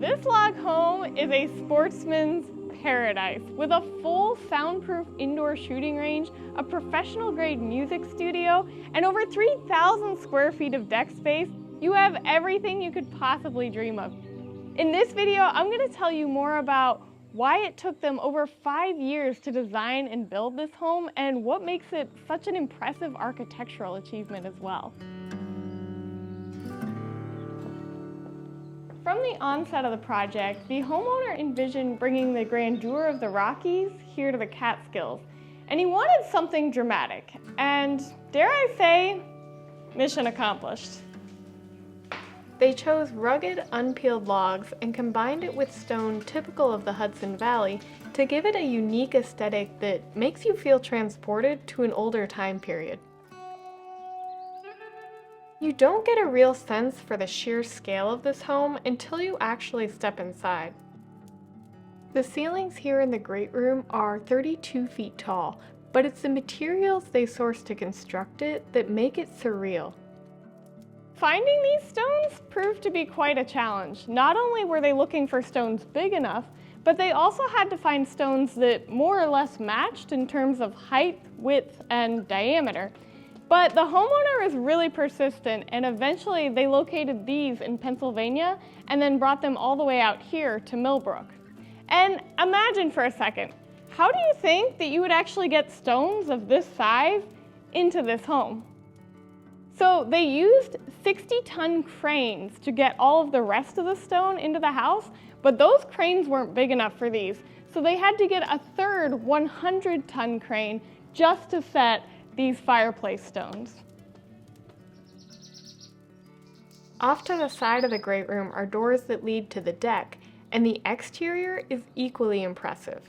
This log home is a sportsman's paradise with a full soundproof indoor shooting range, a professional-grade music studio, and over 3,000 square feet of deck space. You have everything you could possibly dream of. In this video, I'm going to tell you more about why it took them over 5 years to design and build this home and what makes it such an impressive architectural achievement as well. From the onset of the project, the homeowner envisioned bringing the grandeur of the Rockies here to the Catskills, and he wanted something dramatic, and dare I say, mission accomplished. They chose rugged, unpeeled logs and combined it with stone typical of the Hudson Valley to give it a unique aesthetic that makes you feel transported to an older time period. You don't get a real sense for the sheer scale of this home until you actually step inside. The ceilings here in the great room are 32 feet tall, but it's the materials they sourced to construct it that make it surreal. Finding these stones proved to be quite a challenge. Not only were they looking for stones big enough, but they also had to find stones that more or less matched in terms of height, width, and diameter. But the homeowner was really persistent, and eventually they located these in Pennsylvania and then brought them all the way out here to Millbrook. And imagine for a second, how do you think that you would actually get stones of this size into this home? So they used 60-ton cranes to get all of the rest of the stone into the house, but those cranes weren't big enough for these. So they had to get a third 100-ton crane just to set these fireplace stones. Off to the side of the great room are doors that lead to the deck, and the exterior is equally impressive.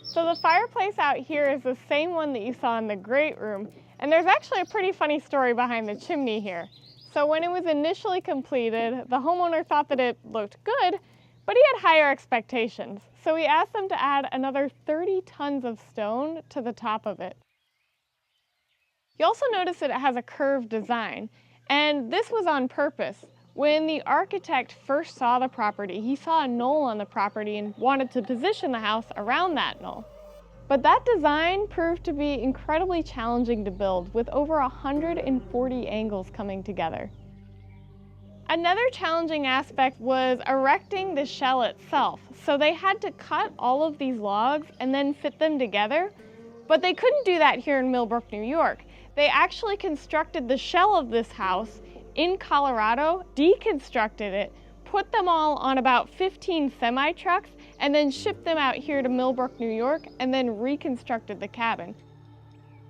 So the fireplace out here is the same one that you saw in the great room, and there's actually a pretty funny story behind the chimney here. So when it was initially completed, the homeowner thought that it looked good, but he had higher expectations. So he asked them to add another 30 tons of stone to the top of it. You also notice that it has a curved design, and this was on purpose. When the architect first saw the property, he saw a knoll on the property and wanted to position the house around that knoll. But that design proved to be incredibly challenging to build, with over 140 angles coming together. Another challenging aspect was erecting the shell itself. So they had to cut all of these logs and then fit them together, but they couldn't do that here in Millbrook, New York. They actually constructed the shell of this house in Colorado, deconstructed it, put them all on about 15 semi-trucks, and then shipped them out here to Millbrook, New York, and then reconstructed the cabin.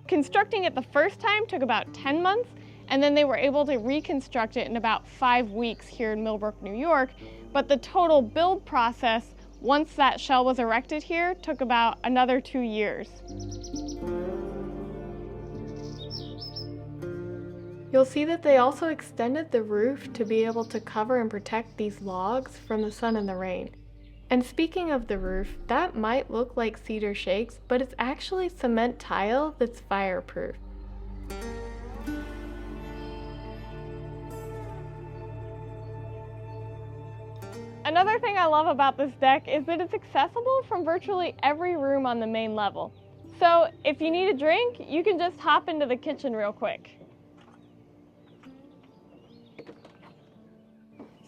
Constructing it the first time took about 10 months, and then they were able to reconstruct it in about 5 weeks here in Millbrook, New York. But the total build process, once that shell was erected here, took about another 2 years. You'll see that they also extended the roof to be able to cover and protect these logs from the sun and the rain. And speaking of the roof, that might look like cedar shakes, but it's actually cement tile that's fireproof. Another thing I love about this deck is that it's accessible from virtually every room on the main level. So if you need a drink, you can just hop into the kitchen real quick.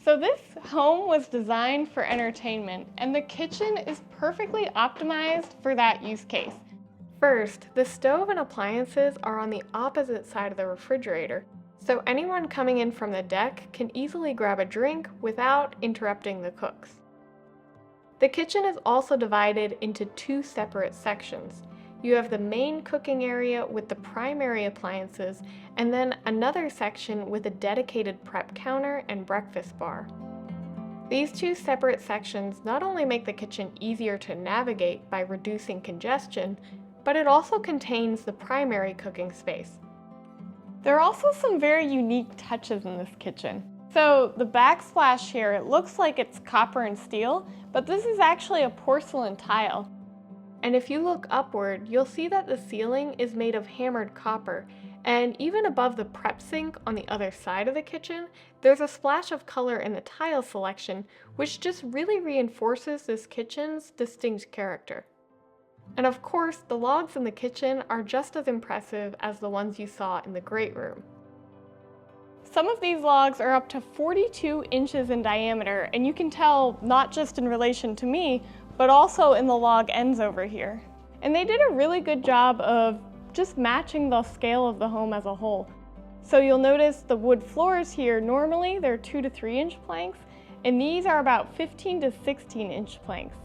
So this home was designed for entertainment, and the kitchen is perfectly optimized for that use case. First, the stove and appliances are on the opposite side of the refrigerator, so anyone coming in from the deck can easily grab a drink without interrupting the cooks. The kitchen is also divided into 2 separate sections. You have the main cooking area with the primary appliances, and then another section with a dedicated prep counter and breakfast bar. These 2 separate sections not only make the kitchen easier to navigate by reducing congestion, but it also contains the primary cooking space. There are also some very unique touches in this kitchen. So the backsplash here, it looks like it's copper and steel, but this is actually a porcelain tile. And if you look upward, you'll see that the ceiling is made of hammered copper, And even above the prep sink on the other side of the kitchen, there's a splash of color in the tile selection, which just really reinforces this kitchen's distinct character. And of course, the logs in the kitchen are just as impressive as the ones you saw in the great room. Some of these logs are up to 42 inches in diameter, and you can tell not just in relation to me, but also in the log ends over here. And they did a really good job of just matching the scale of the home as a whole. So you'll notice the wood floors here, normally they're 2 to 3 inch planks, and these are about 15 to 16 inch planks.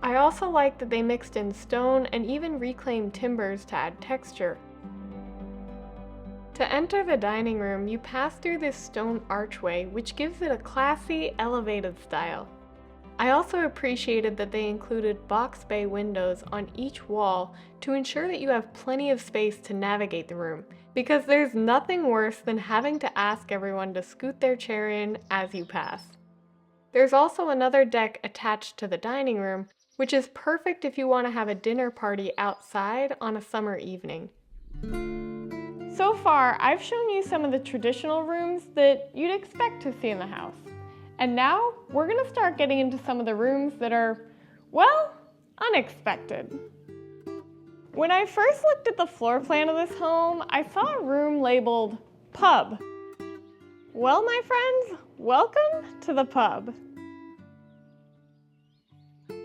I also like that they mixed in stone and even reclaimed timbers to add texture. To enter the dining room, you pass through this stone archway, which gives it a classy, elevated style. I also appreciated that they included box bay windows on each wall to ensure that you have plenty of space to navigate the room, because there's nothing worse than having to ask everyone to scoot their chair in as you pass. There's also another deck attached to the dining room, which is perfect if you want to have a dinner party outside on a summer evening. So far, I've shown you some of the traditional rooms that you'd expect to see in the house. And now, we're going to start getting into some of the rooms that are, well, unexpected. When I first looked at the floor plan of this home, I saw a room labeled Pub. Well, my friends, welcome to the pub.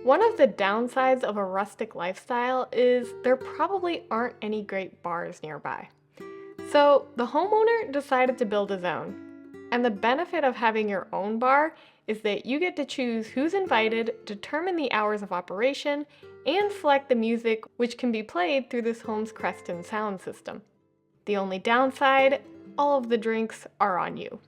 One of the downsides of a rustic lifestyle is there probably aren't any great bars nearby. So the homeowner decided to build his own. And the benefit of having your own bar is that you get to choose who's invited, determine the hours of operation, and select the music which can be played through this Holmes Creston sound system. The only downside, all of the drinks are on you.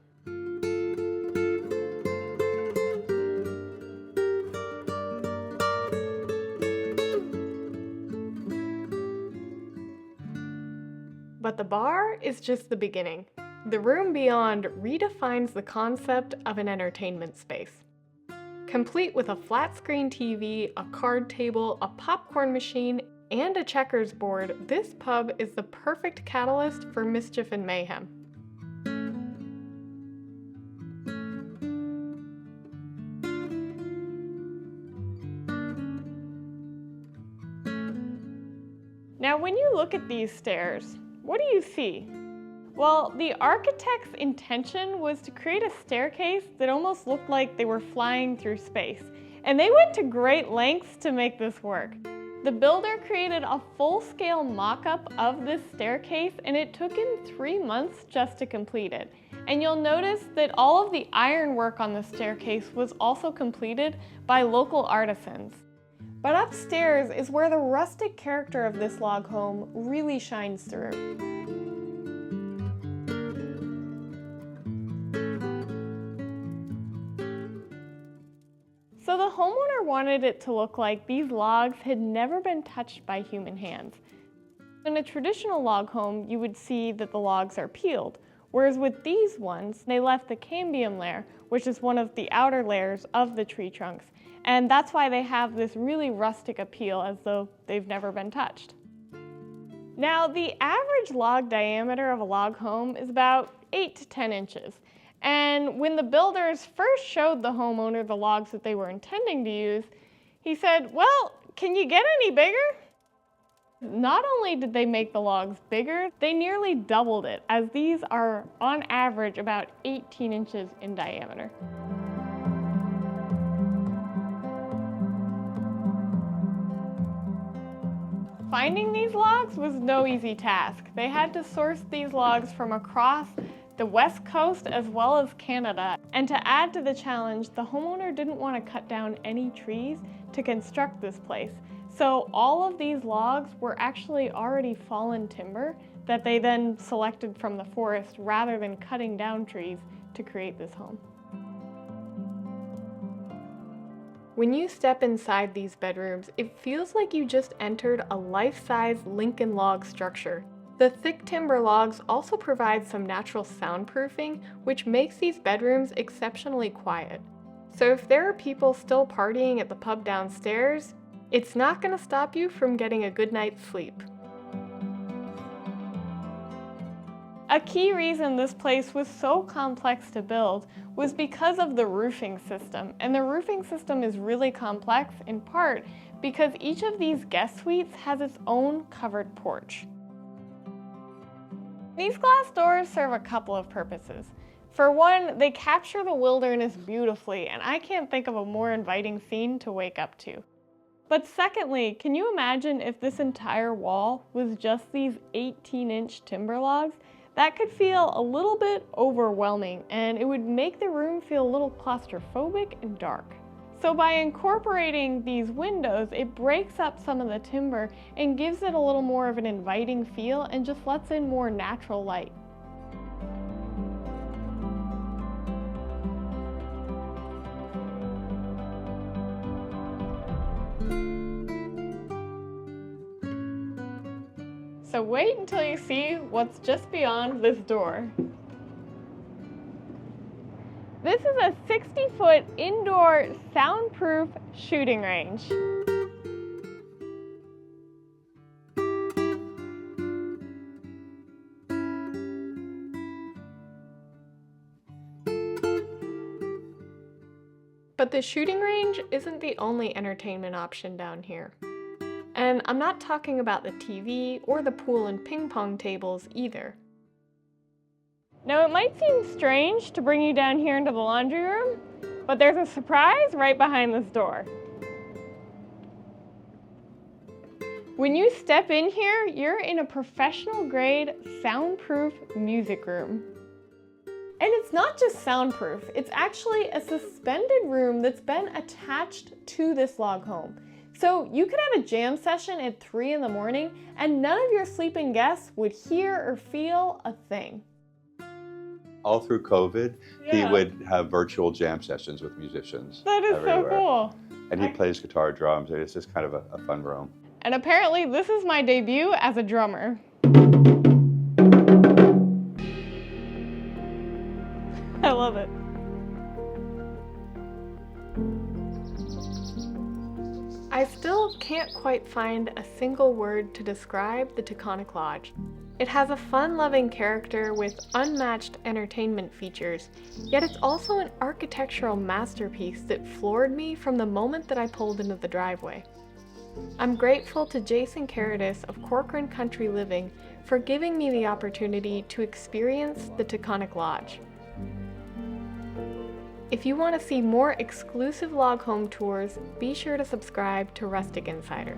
But the bar is just the beginning. The room beyond redefines the concept of an entertainment space. Complete with a flat-screen TV, a card table, a popcorn machine, and a checkers board, this pub is the perfect catalyst for mischief and mayhem. Now, when you look at these stairs, what do you see? Well, the architect's intention was to create a staircase that almost looked like they were flying through space, and they went to great lengths to make this work. The builder created a full-scale mock-up of this staircase, and it took him 3 months just to complete it. And you'll notice that all of the ironwork on the staircase was also completed by local artisans. But upstairs is where the rustic character of this log home really shines through. So the homeowner wanted it to look like these logs had never been touched by human hands. In a traditional log home, you would see that the logs are peeled, whereas with these ones, they left the cambium layer, which is one of the outer layers of the tree trunks. And that's why they have this really rustic appeal, as though they've never been touched. Now, the average log diameter of a log home is about 8 to 10 inches. And when the builders first showed the homeowner the logs that they were intending to use, he said, "Well, can you get any bigger?" Not only did they make the logs bigger, they nearly doubled it, as these are on average about 18 inches in diameter. Finding these logs was no easy task. They had to source these logs from across the West Coast as well as Canada. And to add to the challenge, the homeowner didn't want to cut down any trees to construct this place. So all of these logs were actually already fallen timber that they then selected from the forest rather than cutting down trees to create this home. When you step inside these bedrooms, it feels like you just entered a life-size Lincoln log structure. The thick timber logs also provide some natural soundproofing, which makes these bedrooms exceptionally quiet. So if there are people still partying at the pub downstairs, it's not going to stop you from getting a good night's sleep. A key reason this place was so complex to build was because of the roofing system, and the roofing system is really complex in part because each of these guest suites has its own covered porch. These glass doors serve a couple of purposes. For one, they capture the wilderness beautifully, and I can't think of a more inviting scene to wake up to. But secondly, can you imagine if this entire wall was just these 18-inch timber logs? That could feel a little bit overwhelming, and it would make the room feel a little claustrophobic and dark. So by incorporating these windows, it breaks up some of the timber and gives it a little more of an inviting feel and just lets in more natural light. So wait until you see what's just beyond this door. This is a 60-foot indoor soundproof shooting range. But the shooting range isn't the only entertainment option down here. And I'm not talking about the TV or the pool and ping pong tables either. Now it might seem strange to bring you down here into the laundry room, but there's a surprise right behind this door. When you step in here, you're in a professional grade soundproof music room. And it's not just soundproof, it's actually a suspended room that's been attached to this log home. So you could have a jam session at 3 in the morning and none of your sleeping guests would hear or feel a thing. All through COVID, he would have virtual jam sessions with musicians. That is everywhere. So cool. And he plays guitar, drums, and it's just kind of a fun room. And apparently this is my debut as a drummer. I love it. I still can't quite find a single word to describe the Taconic Lodge. It has a fun-loving character with unmatched entertainment features, yet it's also an architectural masterpiece that floored me from the moment that I pulled into the driveway. I'm grateful to Jason Karadus of Corcoran Country Living for giving me the opportunity to experience the Taconic Lodge. If you want to see more exclusive log home tours, be sure to subscribe to Rustic Insider.